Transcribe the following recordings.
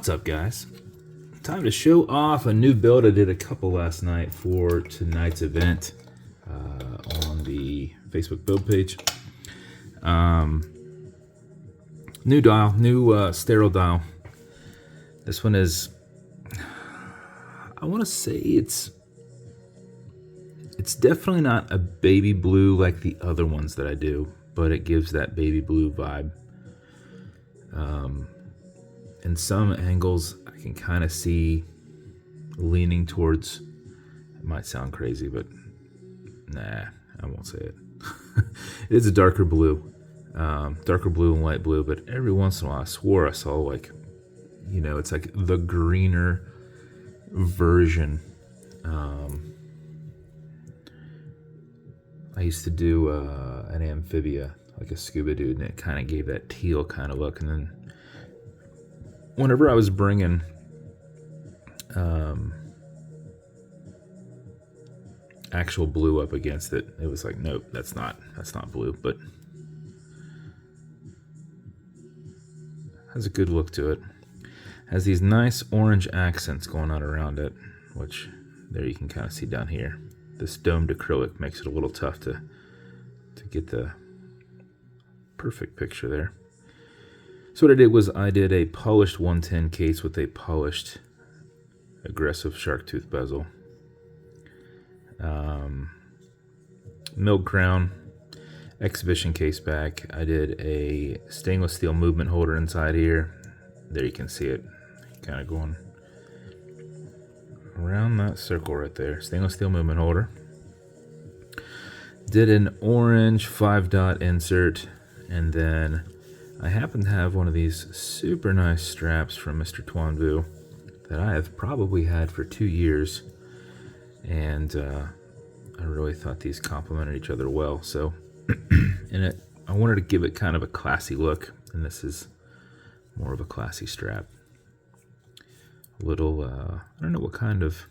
What's up, guys? Time to show off a new build. I did a couple last night for tonight's event on the Facebook build page. New dial, new sterile dial. This one is, I want to say it's definitely not a baby blue like the other ones that I do, but it gives that baby blue vibe. In some angles, I can kind of see leaning towards, it might sound crazy, but nah, I won't say it. It is a darker blue and light blue, but every once in a while I swore I saw, like, you know, it's like the greener version. I used to do an amphibia, like a scuba dude, and it kind of gave that teal kind of look. And then whenever I was bringing actual blue up against it, it was like, nope, that's not blue, but has a good look to it. Has these nice orange accents going on around it, which there you can kind of see down here. This domed acrylic makes it a little tough to get the perfect picture there. So what I did was I did a polished 110 case with a polished aggressive shark tooth bezel. Milled crown, exhibition case back. I did a stainless steel movement holder inside here. There you can see it kind of going around that circle right there. Stainless steel movement holder. Did an orange 5-dot insert, and then I happen to have one of these super nice straps from Mr. Twanvu that I have probably had for 2 years, and I really thought these complemented each other well. So, I wanted to give it kind of a classy look, and this is more of a classy strap. A little, I don't know what kind of,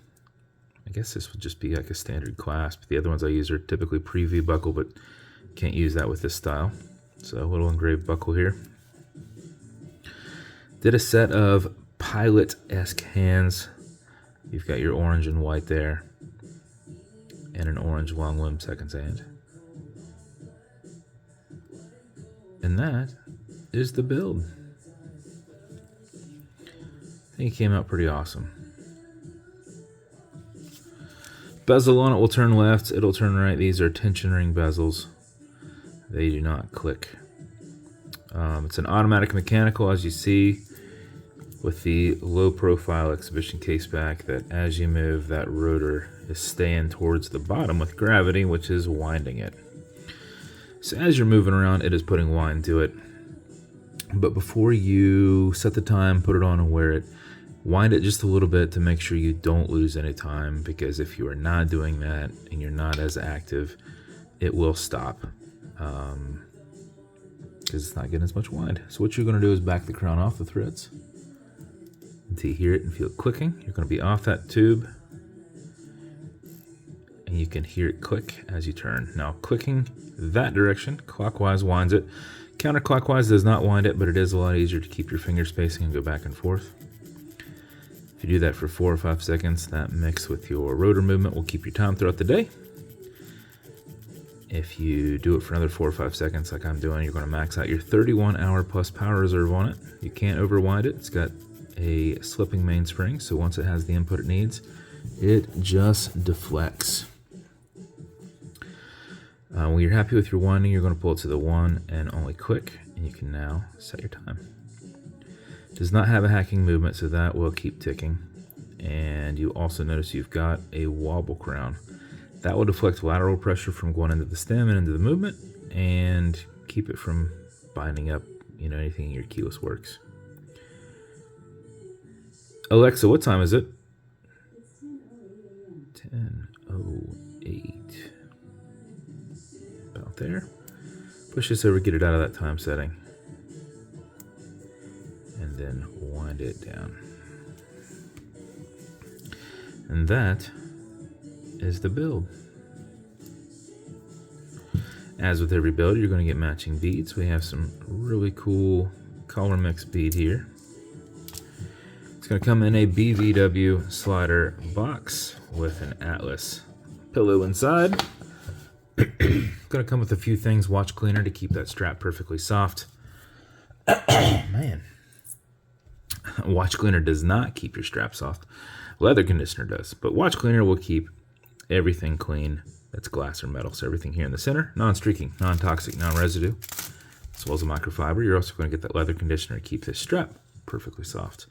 I guess this would just be like a standard clasp. The other ones I use are typically pre-V buckle, but can't use that with this style. So a little engraved buckle here. Did a set of pilot-esque hands. You've got your orange and white there, and an orange long limb seconds hand. And that is the build. I think it came out pretty awesome. Bezel on it will turn left, it'll turn right. These are tension ring bezels. They do not click. It's an automatic mechanical, as you see, with the low profile exhibition case back, that as you move, that rotor is staying towards the bottom with gravity, which is winding it. So as you're moving around, it is putting wind to it. But before you set the time, put it on and wear it, wind it just a little bit to make sure you don't lose any time, because if you are not doing that and you're not as active, it will stop. Because it's not getting as much wind. So what you're going to do is back the crown off the threads until you hear it and feel it clicking. You're going to be off that tube, and you can hear it click as you turn. Now, clicking that direction, clockwise winds it. Counterclockwise does not wind it, but it is a lot easier to keep your finger spacing and go back and forth. If you do that for 4 or 5 seconds, that mixed with your rotor movement will keep your time throughout the day. If you do it for another 4 or 5 seconds like I'm doing, you're going to max out your 31-hour plus power reserve on it. You can't overwind it. It's got a slipping mainspring, so once it has the input it needs, it just deflects. When you're happy with your winding, you're going to pull it to the one and only click, and you can now set your time. It does not have a hacking movement, so that will keep ticking. And you also notice you've got a wobble crown. That will deflect lateral pressure from going into the stem and into the movement, and keep it from binding up, you know, anything in your keyless works. Alexa, what time is it? 10:08. About there. Push this over, get it out of that time setting, and then wind it down. And that is the build. As with every build, you're going to get matching beads. We have some really cool color mix bead here. It's going to come in a BVW slider box with an Atlas pillow inside. Going to come with a few things. Watch cleaner to keep that strap perfectly soft. Man. Watch cleaner does not keep your strap soft. Leather conditioner does. But watch cleaner will keep everything clean that's glass or metal. So everything here in the center, non-streaking, non-toxic, non-residue, as well as a microfiber. You're also going to get that leather conditioner to keep this strap perfectly soft.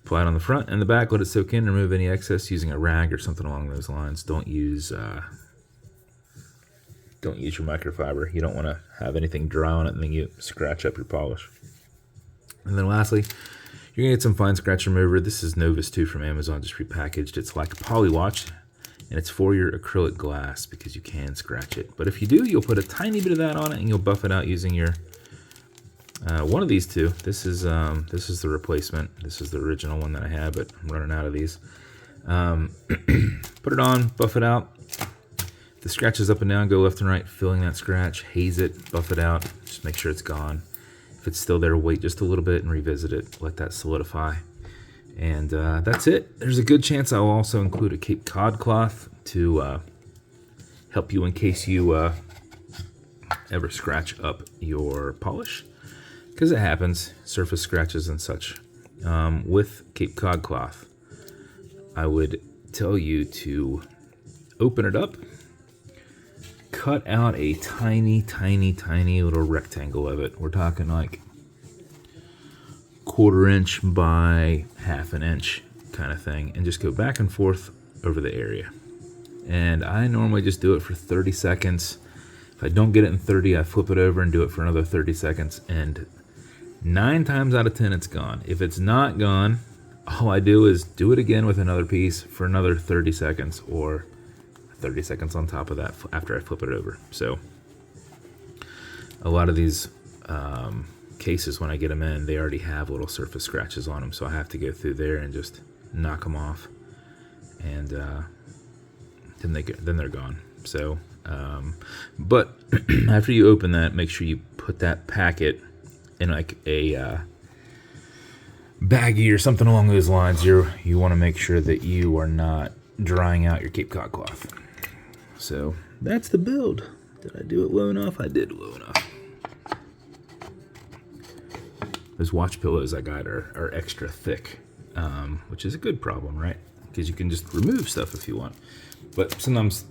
Apply it on the front and the back, let it soak in, remove any excess using a rag or something along those lines. Don't use your microfiber. You don't want to have anything dry on it and then you scratch up your polish. And then lastly, you're going to get some fine scratch remover. This is Novus 2 from Amazon, just repackaged. It's like a poly watch, and it's for your acrylic glass because you can scratch it. But if you do, you'll put a tiny bit of that on it and you'll buff it out using your one of these two. This is the replacement. This is the original one that I had, but I'm running out of these. Put it on, buff it out. If the scratches up and down, go left and right, filling that scratch, haze it, buff it out, just make sure it's gone. If it's still there, wait just a little bit and revisit it, let that solidify. And that's it. There's a good chance I'll also include a Cape Cod cloth to help you in case you ever scratch up your polish. Because it happens, surface scratches and such. With Cape Cod cloth, I would tell you to open it up, cut out a tiny, tiny, tiny little rectangle of it. We're talking like 1/4 inch by 1/2 inch kind of thing, and just go back and forth over the area. And I normally just do it for 30 seconds. If I don't get it in 30, I flip it over and do it for another 30 seconds, and 9 times out of 10 it's gone. If it's not gone, all I do is do it again with another piece for another 30 seconds, or 30 seconds on top of that after I flip it over. So a lot of these cases, when I get them in, they already have little surface scratches on them, so I have to go through there and just knock them off, and then they're gone. So but after you open that, make sure you put that packet in like a baggie or something along those lines. You want to make sure that you are not drying out your Cape Cod cloth. So that's the build. Did I do it low enough? I did low enough. Those watch pillows I got are extra thick, which is a good problem, right? Because you can just remove stuff if you want. But sometimes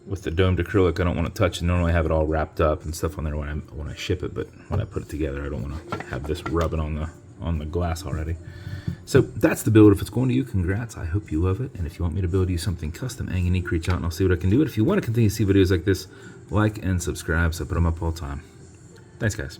with the domed acrylic, I don't want to touch it. Normally I have it all wrapped up and stuff on there when I ship it, but when I put it together, I don't want to have this rubbing on the glass already. So that's the build. If it's going to you, congrats. I hope you love it. And if you want me to build you something custom and unique, reach out and I'll see what I can do. But if you want to continue to see videos like this, like and subscribe, so I put them up all the time. Thanks, guys.